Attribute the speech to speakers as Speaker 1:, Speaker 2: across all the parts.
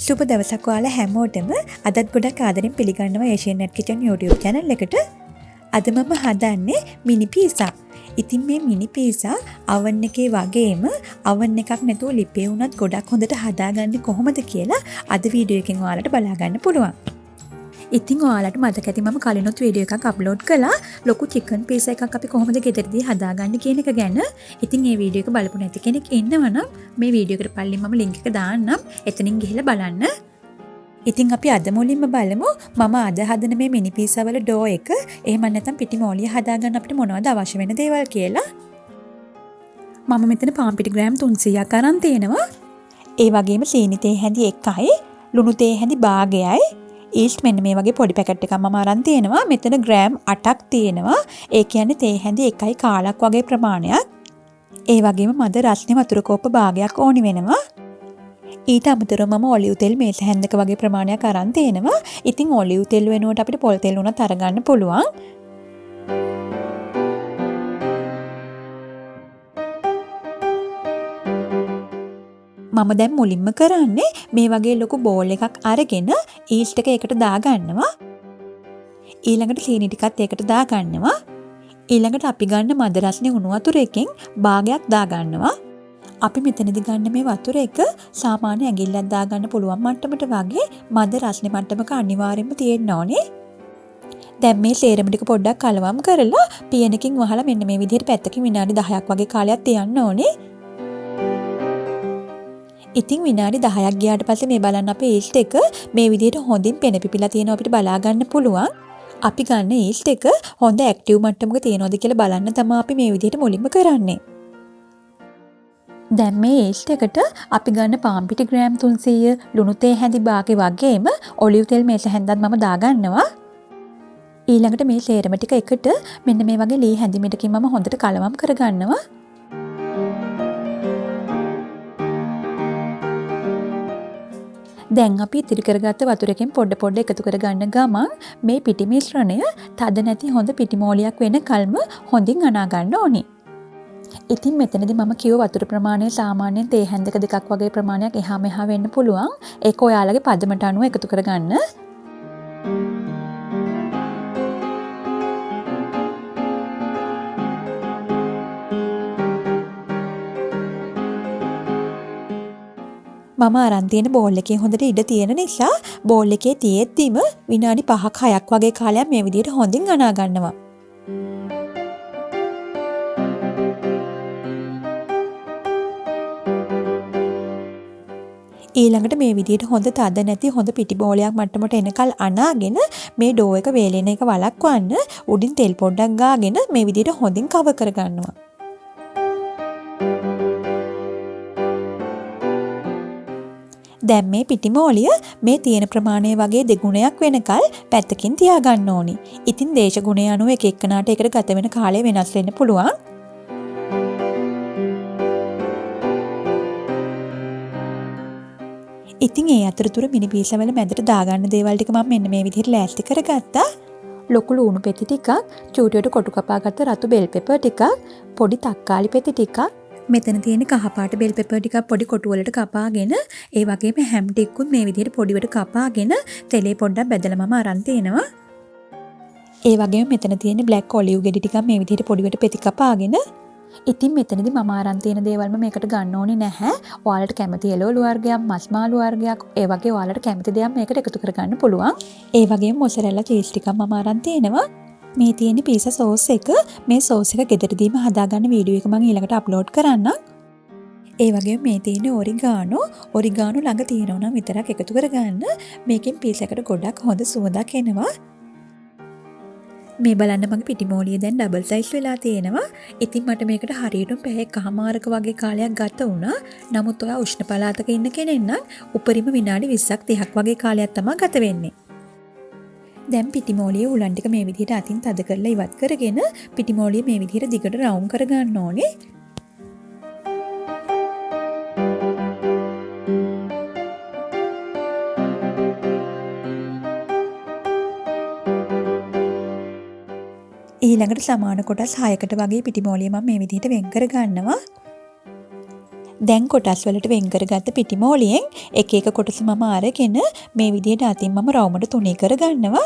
Speaker 1: සුබ දවසක් ඔයාලා හැමෝටම අදත් ගොඩක් ආදරෙන් පිළිගන්නවා Asian Net Kitchen YouTube channel එකට. අද මම හදන්නේ මිනි පීසා. ඉතින් මේ මිනි පීසා oven එකේ වගේම oven එකක් නැතුව ලිපේ වුණත් ගොඩක් හොඳට හදාගන්නේ කොහොමද කියලා අද වීඩියෝ එකෙන් ඔයාලට බලා ගන්න පුළුවන්. ඉතින් ඔයාලට මතක ඇති මම කලිනුත් වීඩියෝ එකක් අප්ලෝඩ් කළා ලොකු චිකන් පීසා එකක් අපි කොහොමද ගෙදරදී හදාගන්නේ කියන එක ගැන. ඉතින් මේ වීඩියෝ එක බලපු නැති කෙනෙක් ඉන්නවනම් මේ වීඩියෝ එකට පල්ලෙන් මම ලින්ක් එක දාන්නම්. එතනින් ගිහලා බලන්න. ඉතින් අපි අද මුලින්ම බලමු මම අද හදන මේ මිනි පීසා වල ඩෝ එක එහෙම නැත්නම් පිටි මෝලිය හදාගන්න අපිට මොනවද අවශ්‍ය වෙන දේවල් කියලා. මම මෙතන පාන් පිටි ග්‍රෑම් 300ක් අරන් තියෙනවා. ඒ වගේම සීනි තේ හැඳි 1යි, ලුණු තේ හැඳි භාගයයි, yeast මෙන්න මේ වගේ පොඩි පැකට් එකක් මම අරන් තියෙනවා. මෙතන ග්‍රෑම් 8ක් තියෙනවා. ඒ කියන්නේ තේ හැඳි 1යි කාලක් වගේ ප්‍රමාණයක්. ඒ වගේම මද රස්නේ වතුර කෝප්ප භාගයක් ඕනි වෙනවා. ඊට අමතරව මම ඔලිව් තෙල් මේස හැන්දක වගේ ප්‍රමාණයක් අරන් තියෙනවා. ඉතින් ඔලිව් තෙල් වෙනුවට අපිට පොල් තෙල් උනත් අරගන්න පුළුවන්. මම දැන් මුලින්ම කරන්නේ මේ වගේ ලොකු බෝල් එකක් අරගෙන yeast එක ඒකට දාගන්නවා. ඊළඟට සීනි ටිකත් ඒකට දාගන්නවා. ඊළඟට අපි ගන්න මද රස්නේ උණු වතුර එකෙන් භාගයක් දාගන්නවා. අපි මෙතනදී ගන්න මේ වතුර එක සාමාන්‍ය ඇඟිල්ලක් දාගන්න පුළුවන් මට්ටමට වගේ මද රස්නේ මට්ටමක අනිවාර්යයෙන්ම තියෙන්න ඕනේ. දැන් මේ සේරම ටික පොඩ්ඩක් කලවම් කරලා පියනකින් වහලා මෙන්න මේ විදිහට පැත්තකින් විනාඩි 10ක් වගේ කාලයක් තියන්න ඕනේ. ඉතින් විනාඩි 10ක් ගියාට පස්සේ මේ බලන්න අපේ yeast එක මේ විදිහට හොඳින් පෙන පිපිලා තියෙනවා අපිට බලා ගන්න පුළුවන්. අපි ගන්න yeast එක හොඳ ඇක්ටිව් මට්ටමක තියෙනවද කියලා බලන්න තමයි අපි මේ විදිහට මුලින්ම කරන්නේ. දැන් මේ yeast එකට අපි ගන්න පාන් පිටි ග්‍රෑම් 300, ලුණු තේ හැඳි භාගෙ වගේම ඔලිව් තෙල් මේස හැන්දක් මම දාගන්නවා. ඊළඟට මේ සේරම ටික එකට මෙන්න මේ වගේ ලී හැඳිමිටකින් මම හොඳට කලවම් කරගන්නවා. දැන් අපි ඉතිරි කරගත්ත වතුරකින් පොඩ එකතු කරගන්න ගමන් මේ පිටි මිශ්‍රණය තද නැති හොඳ පිටි මෝලියක් වෙන කල්ම හොඳින් අනා ගන්න ඕනේ. ඉතින් මෙතනදී මම කියව වතුර ප්‍රමාණය සාමාන්‍යයෙන් තේ හැන්දක දෙකක් වගේ ප්‍රමාණයක් එහා මෙහා වෙන්න පුළුවන්. ඒක ඔයාලගේ පදමට අනුව එකතු කරගන්න. මම අරන් තියෙන බෝල් එකේ හොඳට ඉඩ තියෙන නිසා බෝල් එකේ තියෙද්දිම විනාඩි 5ක් 6ක් වගේ කාලයක් මේ විදිහට හොඳින් අනා ගන්නවා. ඊළඟට මේ විදිහට හොඳ තද නැති හොඳ පිටි බෝලයක් මට්ටමට එනකල් අනාගෙන මේ ඩෝ එක වේලෙන එක වළක්වන්න උඩින් තෙල් පොඩ්ඩක් ගාගෙන මේ විදිහට හොඳින් කවර් කරගන්නවා. දැන් මේ පිටි මෝලිය මේ තියෙන ප්‍රමාණය වගේ දෙගුණයක් වෙනකල් පැත්තකින් තියාගන්න ඕනි. ඉතින් දේශගුණය අනුව එක එක්කනාට ඒකට ගත වෙන කාලය වෙනස් වෙන්න පුළුවන්. ඉතින් ඒ අතරතුර මිනි පීසා වල මැදට දාගන්න දේවල් ටික මම මෙන්න මේ විදිහට ලෑස්ති කරගත්තා. ලොකු ලුණු පෙති ටිකක්, චූටියට කොටු කපාගත්ත රතු බෙල් පෙපර් ටිකක්, පොඩි තක්කාලි පෙති ටිකක්, මෙතන තියෙන කහපාට බෙල් පෙපර් ටිකක් පොඩි කොටු වලට කපාගෙන, ඒ වගේම හැම් ටිකකුත් මේ විදිහට පොඩිවට කපාගෙන තෙලේ පොඩ්ඩක් බෙදලා මම අරන් තිනවා. ඒ වගේම මෙතන තියෙන බ්ලැක් ඔලිව් ගෙඩි ටිකක් මේ විදිහට පොඩිවට පෙති කපාගෙන. ඉතින් මෙතනදී මම අරන් තියෙන දේවල්ම මේකට ගන්න ඕනේ නැහැ. ඔයාලට කැමති එළවලු වර්ගයක්, මස් මාළු වර්ගයක්, ඒ වගේ ඔයාලට කැමති දේවල් මේකට එකතු කරගන්න පුළුවන්. ඒ වගේම මොසරෙල්ලා චීස් ටිකක් මම අරන් තියෙනවා. මේ තියෙන පීසා සෝස් එක මේ සෝස් එක ගෙදරදීම හදාගන්න වීඩියෝ එක මම ඊළඟට අප්ලෝඩ් කරන්නම්. ඒ වගේම මේ තියෙන ඔරිගානෝ ළඟ තියෙනවා නම් විතරක් එකතු කරගන්න. මේකෙන් පීසා එකට ගොඩක් හොඳ සුවඳක් එනවා. මේ බලන්න මගේ පිටි මෝලිය දැන් ඩබල් සයිස් වෙලා තියෙනවා. ඉතින් මට මේකට හරියටම පැය එකමාරක වගේ කාලයක් ගත වුණා. නමුත් ඔයා උෂ්ණ පළාතක ඉන්න කෙනෙක් නම් උපරිම විනාඩි 20ක් 30ක් වගේ කාලයක් තමයි ගත වෙන්නේ. දැන් පිටි මෝලියේ උලන් ටික මේ විදිහට අතින් තද කරලා ඉවත් කරගෙන පිටි මෝලිය මේ විදිහට දිගට රවුම් කරගන්න ඕනේ. ඊළඟට සමාන කොටස් 6කට වගේ පිටි මෝලිය මම මේ විදිහට වෙන් කර ගන්නවා. දැන් කොටස් වලට වෙන් කරගත්ත පිටිමෝලියෙන් එක එක කොටස මම අරගෙන මේ විදිහට අතින් මම රවුමට තුනී කරගන්නවා.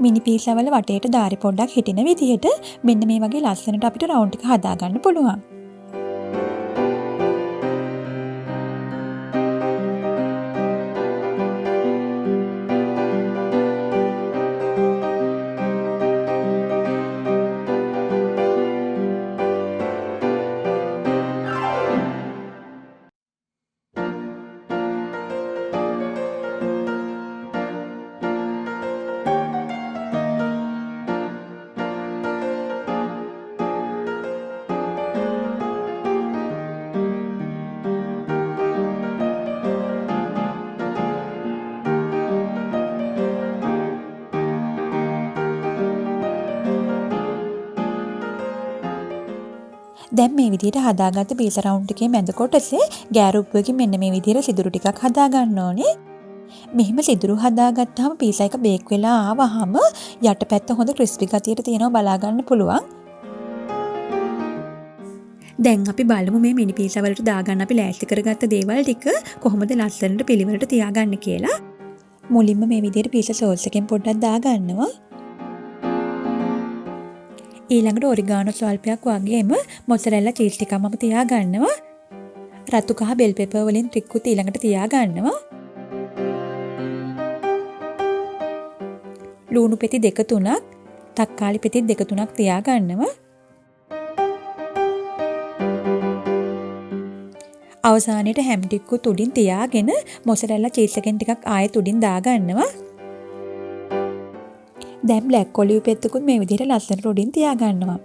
Speaker 1: මිනි පීසා වල වටේට ධාරි පොඩ්ඩක් හිටින විදිහට මෙන්න මේ වගේ ලස්සනට අපිට රවුන්ඩ් ටික හදාගන්න පුළුවන්. දැන් මේ විදිහට හදාගත්ත පීසා රවුන්ඩ් එකේ මැද කොටසේ ගෑරුප්පුවකින් මෙන්න මේ විදිහට සිදුරු ටිකක් හදා ගන්න ඕනේ. මෙහිම සිදුරු හදාගත්තාම පීසා එක බේක් වෙලා ආවහම යටපැත්ත හොඳ ක්‍රිස්පි ගතියට තියෙනවා බලා ගන්න පුළුවන්. දැන් අපි බලමු මේ මිනි පීසා වලට දාගන්න අපි ලෑස්ති කරගත්ත දේවල් ටික කොහොමද ලස්සනට පිළිවෙලට තියාගන්න කියලා. මුලින්ම මේ විදිහට පීසා සෝස් එකෙන් පොඩ්ඩක් දාගන්නවා. ඊළඟට ඔරිගානෝ ස්වල්පයක් වගේම මොසරෙල්ලා චීස් ටිකක් මම තියාගන්නවා. රතු කහ බෙල් පෙපර් වලින් ට්‍රික්කුත් ඊළඟට තියාගන්නවා. ලුණු පෙති 2-3ක්, තක්කාලි පෙති 2-3ක් තියාගන්නවා. අවසානයේට හැම් ටිකකුත් උඩින් තියාගෙන මොසරෙල්ලා චීස් එකෙන් ටිකක් ආයෙත් උඩින් දාගන්නවා. දැන් බ්ලැක් ඔලිව් පෙත්තකුත් මේ විදිහට ලස්සනට උඩින් තියාගන්නවා.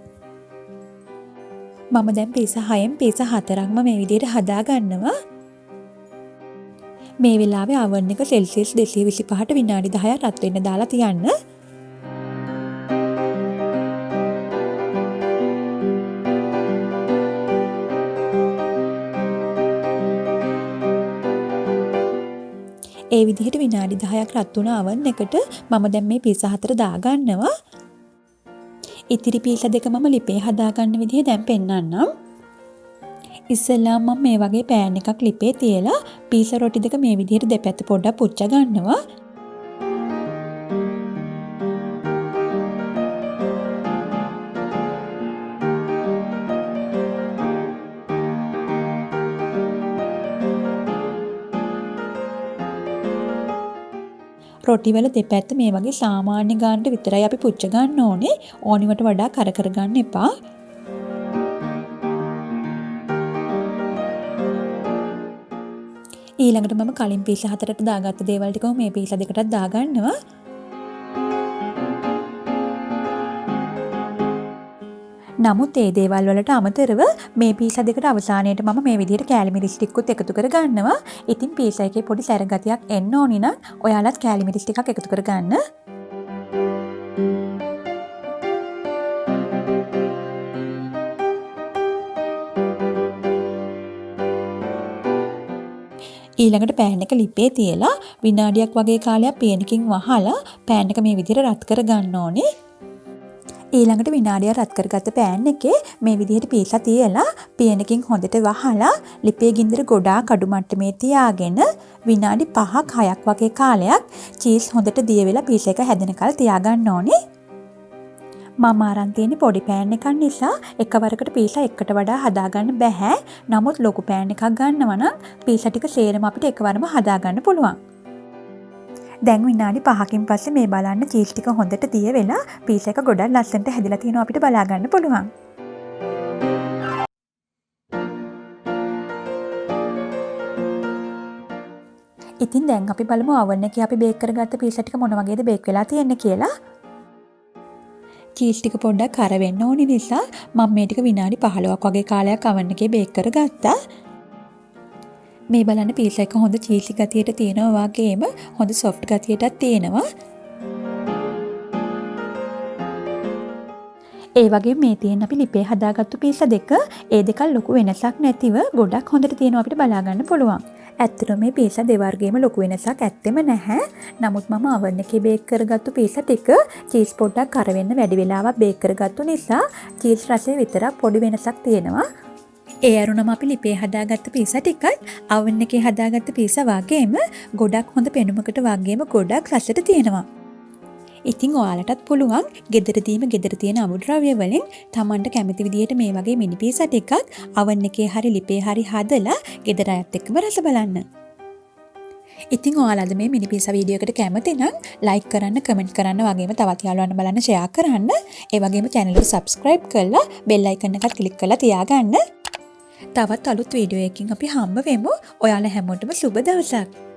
Speaker 1: මම දැන් පීසා 6න් පීසා 4ක්ම මේ විදිහට හදාගන්නවා. මේ වෙලාවේ oven එක සෙල්සියස් 225ට විනාඩි 10ක් රත් වෙන්න දාලා තියන්න. ඒ විදිහට විනාඩි 10ක් රත් වුණ oven එකට මම දැන් මේ පීසා 4 දාගන්නවා. ඉතිරි පීසා දෙක මම ලිපේ හදාගන්න විදිහ දැන් පෙන්නන්නම්. ඉස්සෙල්ලාම මම මේ වගේ පෑන් එකක් ලිපේ තියලා පීසා රොටි දෙක මේ විදිහට දෙපැත්ත පොඩ්ඩක් පුච්ච ගන්නවා. රොටි වල දෙපැත්ත මේ වගේ සාමාන්‍ය ගානට විතරයි අපි පුච්ච ගන්න ඕනේ. ඕනිවට වඩා කර කර ගන්න එපා. ඊළඟට මම කලින් පීසා 4ට දාගත්ත දේවල් ටිකම මේ පීසා දෙකටත් දාගන්නවා. නමුත් ඒ දේවල් වලට අමතරව මේ පීසා දෙකට අවසානයේට මම මේ විදිහට කෑලි මිරිස් ටිකකුත් එකතු කර ගන්නවා. ඉතින් පීසා එකේ පොඩි සැර ගතියක් එන්න ඕනි නම් ඔයාලත් කෑලි මිරිස් ටිකක් එකතු කර ගන්න. ඊළඟට පෑන් එක ලිපේ තියලා විනාඩියක් වගේ කාලයක් පියනකින් වහලා පෑන් එක මේ විදිහට රත් කර ගන්න ඕනේ. ඊළඟට විනාඩියක් රත් කරගත්ත පෑන් එකේ මේ විදිහට පීසා තියලා පියනකින් හොඳට වහලා ලිපේ ගින්දර ගොඩාක් අඩු මට්ටමේ තියාගෙන විනාඩි 5ක් 6ක් වගේ කාලයක් චීස් හොඳට දිය වෙලා පීසා එක හැදෙනකල් තියාගන්න ඕනේ. මම අරන් තියෙන්නේ පොඩි පෑන් එකක් නිසා එකවරකට පීසා එකකට වඩා හදාගන්න බෑ. නමුත් ලොකු පෑන් එකක් ගන්නවා නම් පීසා ටික සේරම අපිට එකවරම හදාගන්න පුළුවන්. දැන් විනාඩි 5කින් පස්සේ මේ බලන්න චීස් ටික හොඳට දිය වෙලා පීසා එක ගොඩක් ලස්සනට හැදිලා තියෙනවා අපිට බලා ගන්න පුළුවන්. ඉතින් දැන් අපි බලමු oven එකේ අපි බේක් කරගත්ත පීසා ටික මොන වගේද බේක් වෙලා තියෙන්නේ කියලා. චීස් ටික පොඩ්ඩක් කර වෙන්න ඕනි නිසා මම මේ ටික විනාඩි 15ක් වගේ කාලයක් oven එකේ බේක් කරගත්තා. මේ බලන්න පීසා එක හොඳ චීසි ගතියට තියෙනවා වගේම හොඳ සොෆ්ට් ගතියටත් තියෙනවා. ඒ වගේම මේ තියෙන අපි ලිපේ හදාගත්තු පීසා දෙක ඒ දෙක ලොකු වෙනසක් නැතිව ගොඩක් හොඳට තියෙනවා අපිට බලා ගන්න පුළුවන්. ඇත්තටම මේ පීසා දෙවර්ගයේම ලොකු වෙනසක් ඇත්තෙම නැහැ. නමුත් මම oven එකේ බේක් කරගත්තු පීසා ටික චීස් පොඩ්ඩක් කර වෙන්න වැඩි වෙලාවක් බේක් කරගත්තු නිසා චීස් රසයේ විතරක් පොඩි වෙනසක් තියෙනවා. ඒ අරුණම අපි ලිපේ හදාගත්ත පීසා ටිකත් oven එකේ හදාගත්ත පීසා වගේම ගොඩක් හොඳ පෙනුමකට වගේම ගොඩක් රසට තියෙනවා. ඉතින් ඔයාලටත් පුළුවන් ගෙදරදීම ගෙදර තියෙන අමුද්‍රව්‍ය වලින් Tamanට කැමති විදිහට මේ වගේ මිනි පීසා ටිකක් oven එකේ හරි ලිපේ හරි හදලා ගෙදර අයත් එක්කම රස බලන්න. ඉතින් ඔයාලද මේ මිනි පීසා වීඩියෝ එකට කැමති නම් like කරන්න, comment කරන්න වගේම තවත් යාළුවන්ට බලන්න share කරන්න. ඒ වගේම channel එක subscribe කරලා bell icon එකත් click කරලා තියාගන්න. තවත් අලුත් වීඩියෝ එකකින් අපි හම්බ වෙමු. ඔයාලා හැමෝටම සුබ දවසක්.